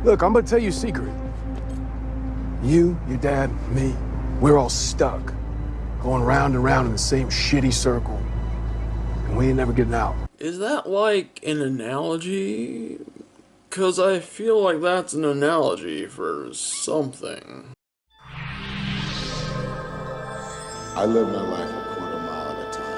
Look, I'm gonna tell you a secret. You, your dad, me, we're all stuck. Going round and round in the same shitty circle. And we ain't never getting out. Is that like an analogy? 'Cause I feel like that's an analogy for something. I live my life a quarter mile at a time.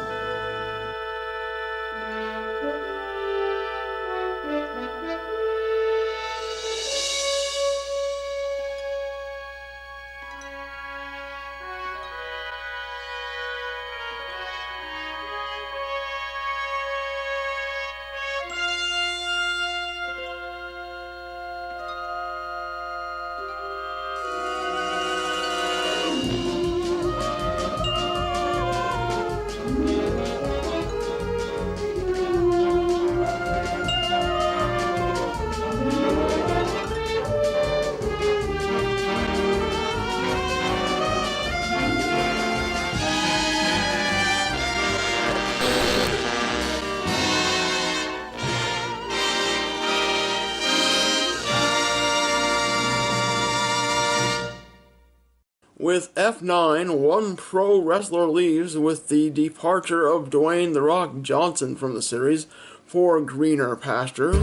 With F9, one pro wrestler leaves with the departure of Dwayne "The Rock" Johnson from the series for greener pastures.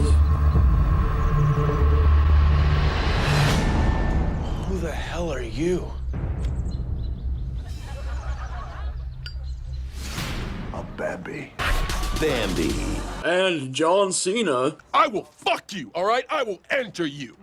Who the hell are you? A Bambi. Bambi. And John Cena. I will fuck you, all right? I will enter you.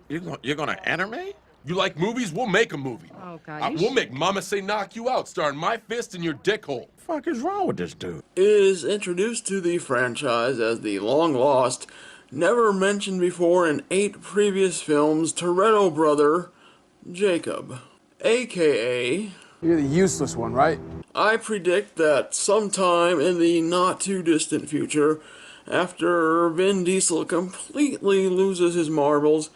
You're gonna enter me? You like movies? We'll make a movie. Oh, God. We'll make Mama Say Knock You Out, starring my fist in your dick hole. What the fuck is wrong with this dude? Is introduced to the franchise as the long-lost, never mentioned before in 8 previous films, Toretto brother, Jacob. AKA... You're the useless one, right? I predict that sometime in the not-too-distant future, after Vin Diesel completely loses his marbles,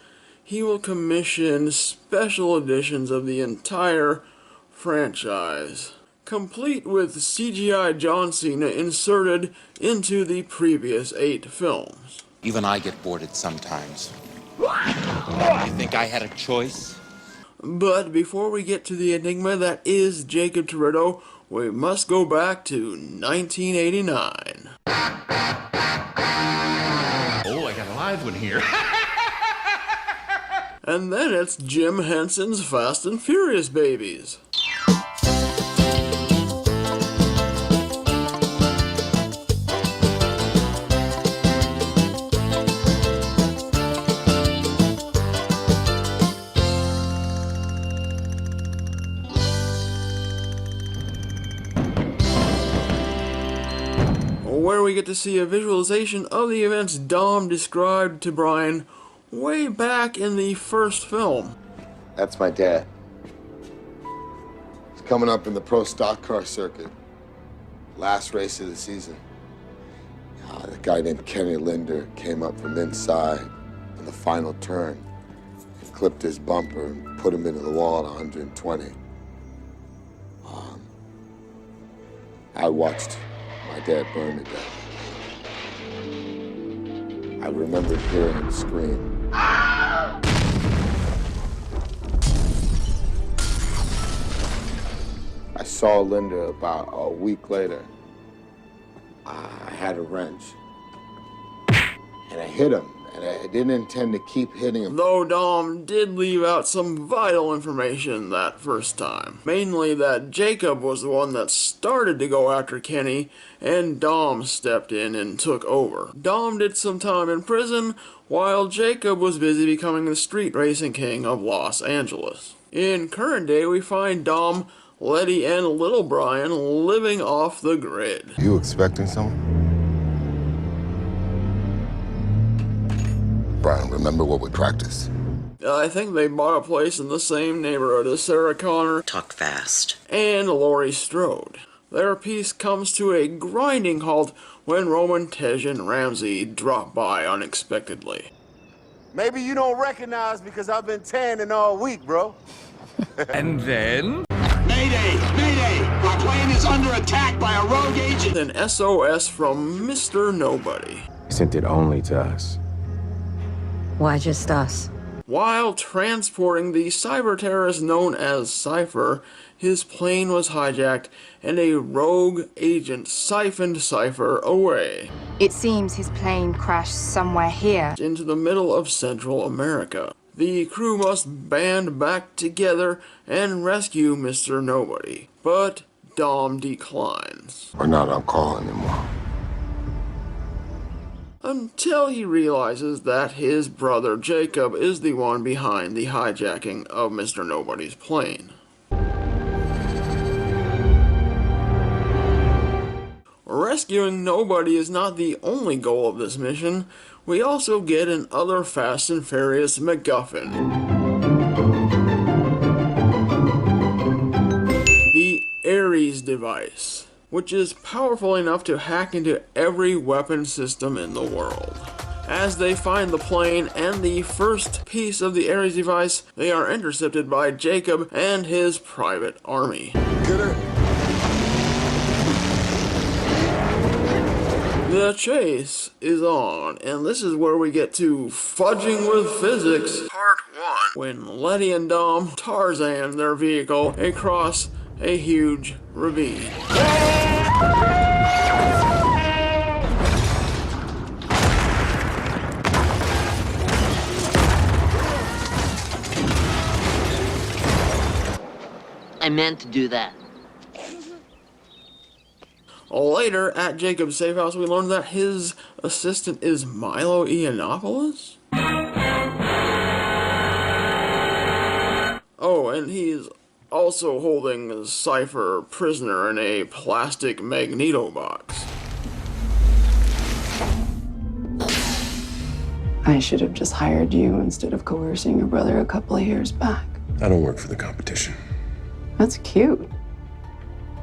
he will commission special editions of the entire franchise, complete with CGI John Cena inserted into the previous 8 films. Even I get bored sometimes. You think I had a choice? But before we get to the enigma that is Jacob Toretto, we must go back to 1989. Oh, I got a live one here. And then it's Jim Henson's Fast and Furious babies. Where we get to see a visualization of the events Dom described to Brian way back in the first film. That's my dad. He's coming up in the pro stock car circuit. Last race of the season. The guy named Kenny Linder came up from inside in the final turn and clipped his bumper and put him into the wall at 120. I watched my dad burn to death. I remember hearing him scream. I saw Linda about a week later. I had a wrench. And I hit him. And I didn't intend to keep hitting him. Though Dom did leave out some vital information that first time. Mainly that Jacob was the one that started to go after Kenny, and Dom stepped in and took over. Dom did some time in prison, while Jacob was busy becoming the street racing king of Los Angeles. In current day, we find Dom, Letty, and little Brian living off the grid. You expecting someone? Brian, remember what we practiced? I think they bought a place in the same neighborhood as Sarah Connor. Talk fast. And Laurie Strode. Their piece comes to a grinding halt when Roman, Tej, and Ramsey drop by unexpectedly. Maybe you don't recognize me because I've been tanning all week, bro. And then? Mayday! Mayday! Our plane is under attack by a rogue agent! An SOS from Mr. Nobody. He sent it only to us. Why just us? While transporting the cyber terrorist known as Cipher, his plane was hijacked and a rogue agent siphoned Cipher away. It seems his plane crashed somewhere here. Into the middle of Central America. The crew must band back together and rescue Mr. Nobody. But Dom declines. We're not on call anymore. Until he realizes that his brother Jacob is the one behind the hijacking of Mr. Nobody's plane. Rescuing Nobody is not the only goal of this mission. We also get another Fast and Furious MacGuffin. The Aries device, which is powerful enough to hack into every weapon system in the world. As they find the plane and the first piece of the Aries device, they are intercepted by Jacob and his private army. Get her. The chase is on, and this is where we get to Fudging with Physics Part 1, when Letty and Dom Tarzan their vehicle across a huge ravine. I meant to do that. Later, at Jacob's safe house, we learn that his assistant is Milo Yiannopoulos? Oh, and he's also holding Cipher prisoner in a plastic magneto box. I should have just hired you instead of coercing your brother a couple of years back. I don't work for the competition. That's cute.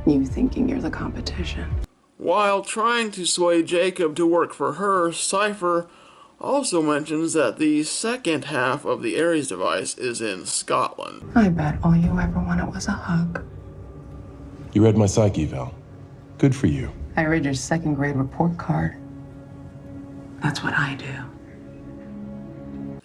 You thinking you're the competition. While trying to sway Jacob to work for her, Cipher also mentions that the second half of the Aries device is in Scotland. I bet all you ever wanted was a hug. You read my psyche, Val. Good for you. I read your second grade report card. That's what I do.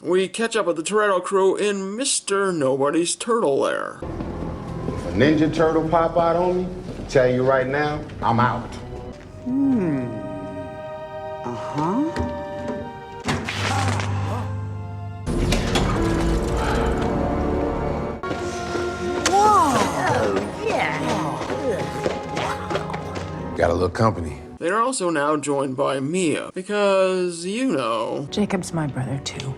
We catch up with the Toretto crew in Mr. Nobody's turtle lair. If a Ninja Turtle pop out on me, I tell you right now, I'm out. Got a little company. They are also now joined by Mia, because, you know, Jacob's my brother, too.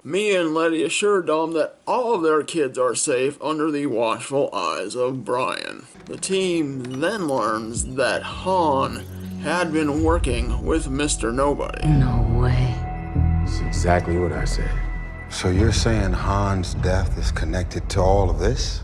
Mia and Letty assure Dom that all of their kids are safe under the watchful eyes of Brian. The team then learns that Han had been working with Mr. Nobody. No way. That's exactly what I said. So you're saying Han's death is connected to all of this?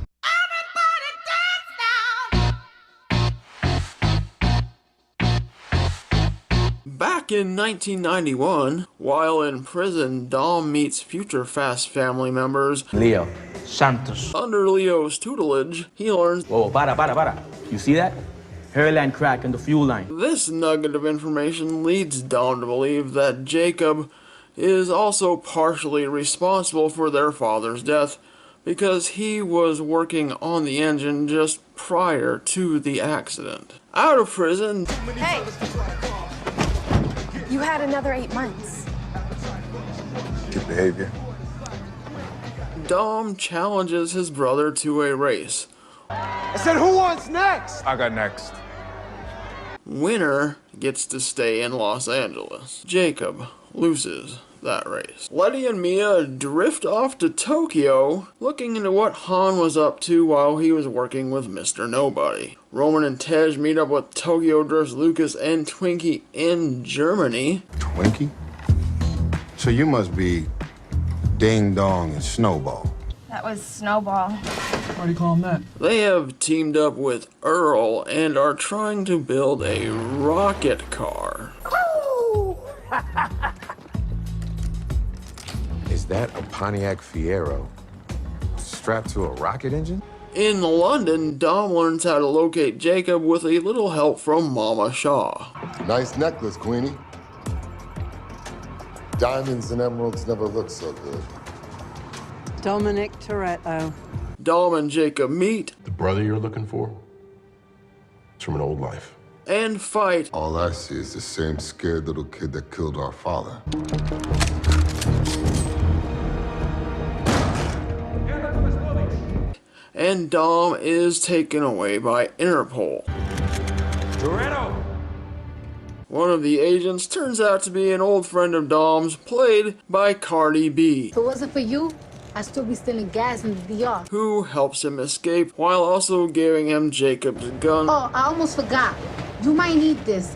Back in 1991, while in prison, Dom meets future Fast family members. Leo Santos. Under Leo's tutelage, he learns... Whoa, para. You see that? Hairline crack in the fuel line. This nugget of information leads Dom to believe that Jacob is also partially responsible for their father's death, because he was working on the engine just prior to the accident. Out of prison... Hey! You had another 8 months. Good behavior. Dom challenges his brother to a race. I said, who wants next? I got next. Winner gets to stay in Los Angeles. Jacob loses that race. Letty and Mia drift off to Tokyo, looking into what Han was up to while he was working with Mr. Nobody. Roman and Tej meet up with Tokyo Drift's Lucas and Twinkie in Germany. Twinkie? So you must be Ding Dong and Snowball. That was Snowball. Why do you call him that? They have teamed up with Earl and are trying to build a rocket car. Is that a Pontiac Fiero strapped to a rocket engine? In London, Dom learns how to locate Jacob with a little help from Mama Shaw. Nice necklace, Queenie. Diamonds and emeralds never look so good. Dominic Toretto. Dom and Jacob meet The brother you're looking for? It's from an old life. and fight. All I see is the same scared little kid that killed our father. And Dom is taken away by Interpol. Toretto! One of the agents turns out to be an old friend of Dom's, played by Cardi B, If it wasn't for you, I'd still be stealing gas in the DR. who helps him escape while also giving him Jacob's gun. Oh, I almost forgot. You might need this.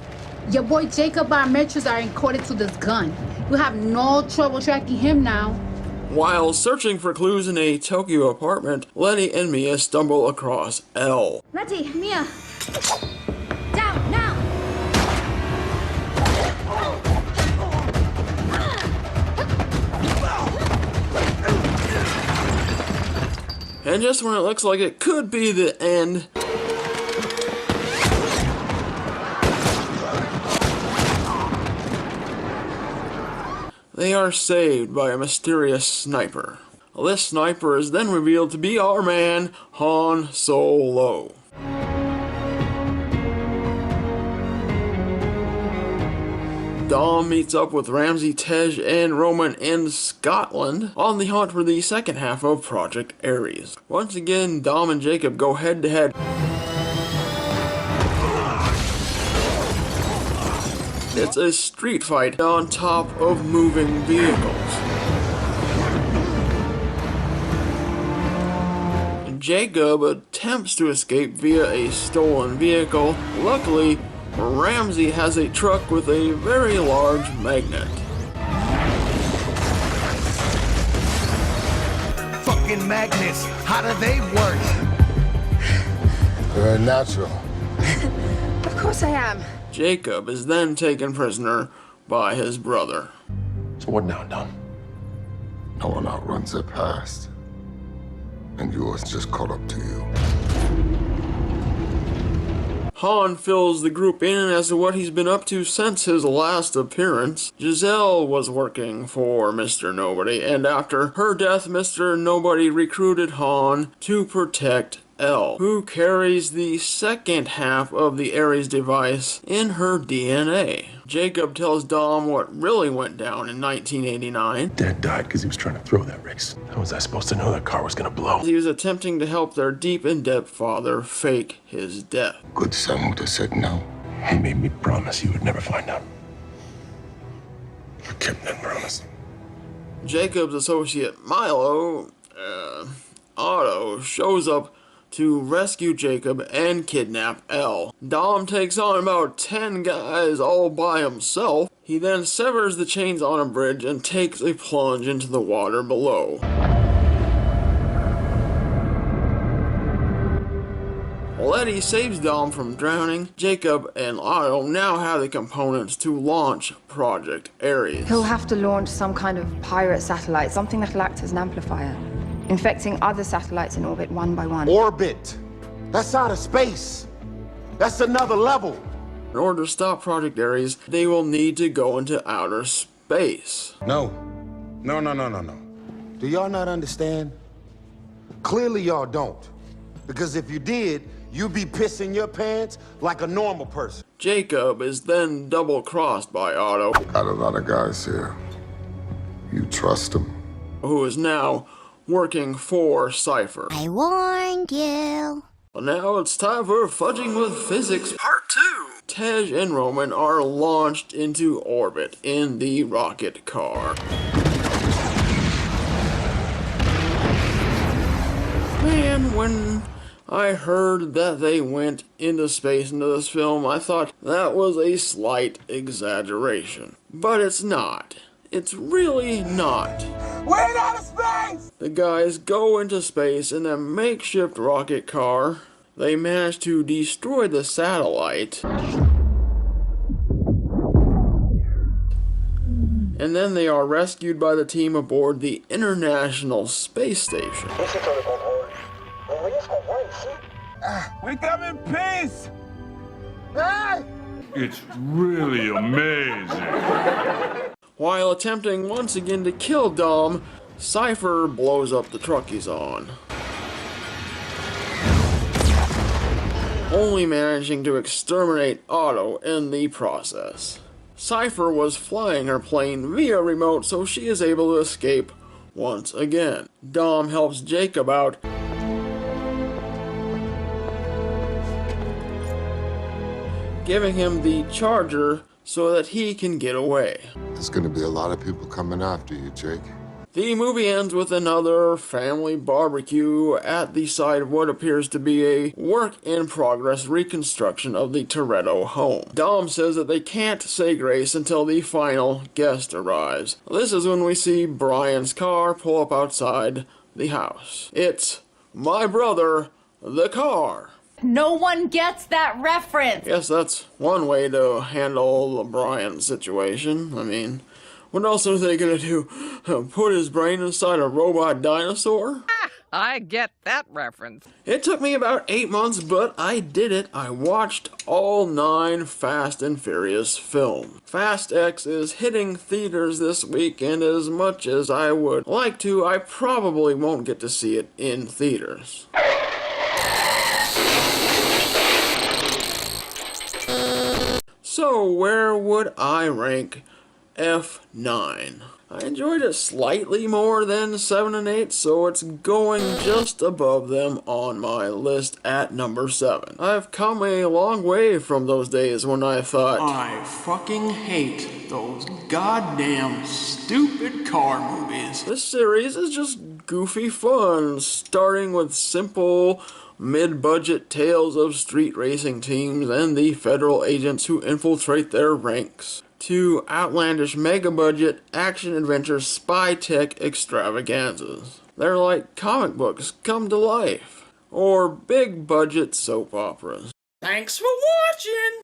Your boy Jacob biometrics are encoded to this gun. You have no trouble tracking him now. While searching for clues in a Tokyo apartment, Letty and Mia stumble across Elle. Letty, Mia. Down, now. And just when it looks like it could be the end, they are saved by a mysterious sniper. This sniper is then revealed to be our man, Han Solo. Dom meets up with Ramsey, Tej, and Roman in Scotland on the hunt for the second half of Project Aries. Once again, Dom and Jacob go head to head. It's a street fight on top of moving vehicles. Jacob attempts to escape via a stolen vehicle. Luckily, Ramsey has a truck with a very large magnet. Fucking magnets, how do they work? They're natural. Of course I am. Jacob is then taken prisoner by his brother. So what now, Dom? No one outruns their past. And yours just caught up to you. Han fills the group in as to what he's been up to since his last appearance. Giselle was working for Mr. Nobody, and after her death, Mr. Nobody recruited Han to protect Elle, who carries the second half of the Aries device in her DNA. Jacob tells Dom what really went down in 1989. Dad died because he was trying to throw that race. How was I supposed to know that car was gonna blow? He was attempting to help their deep in debt father fake his death. Good son would have said no. He made me promise he would never find out. I kept that promise. Jacob's associate Milo, Otto, shows up to rescue Jacob and kidnap Elle. Dom takes on about 10 guys all by himself. He then severs the chains on a bridge and takes a plunge into the water below. Letty saves Dom from drowning. Jacob and Otto now have the components to launch Project Aries. He'll have to launch some kind of pirate satellite, something that'll act as an amplifier, infecting other satellites in orbit one by one. Orbit. That's outer space. That's another level. In order to stop Project Aries, they will need to go into outer space. No. No. Do y'all not understand? Clearly y'all don't. Because if you did, you'd be pissing your pants like a normal person. Jacob is then double-crossed by Otto, Got a lot of guys here. You trust them? who is now working for Cipher. I warned you. Now it's time for Fudging with Physics Part 2. Tej and Roman are launched into orbit in the rocket car. Man, when I heard that they went into space into this film, I thought that was a slight exaggeration. But it's not. It's really not. We're in outer space! The guys go into space in a makeshift rocket car. They manage to destroy the satellite. And then they are rescued by the team aboard the International Space Station. We come in peace! Hey! It's really amazing. While attempting once again to kill Dom, Cipher blows up the truck he's on, only managing to exterminate Otto in the process. Cipher was flying her plane via remote, so she is able to escape once again. Dom helps Jacob out, giving him the charger so that he can get away. There's gonna be a lot of people coming after you, Jake. The movie ends with another family barbecue at the site of what appears to be a work-in-progress reconstruction of the Toretto home. Dom says that they can't say grace until the final guest arrives. This is when we see Brian's car pull up outside the house. It's my brother, the car. No one gets that reference! Yes, that's one way to handle the Brian situation. I mean, what else are they gonna do? Put his brain inside a robot dinosaur? I get that reference. It took me about 8 months, but I did it. I watched all 9 Fast and Furious films. Fast X is hitting theaters this week, and as much as I would like to, I probably won't get to see it in theaters. So where would I rank F9? I enjoyed it slightly more than 7 and 8, so it's going just above them on my list at number 7. I've come a long way from those days when I thought, I fucking hate those goddamn stupid car movies. This series is just goofy fun, starting with simple mid-budget tales of street racing teams and the federal agents who infiltrate their ranks, to outlandish mega-budget action-adventure spy-tech extravaganzas. They're like comic books come to life, or big-budget soap operas. Thanks for watching!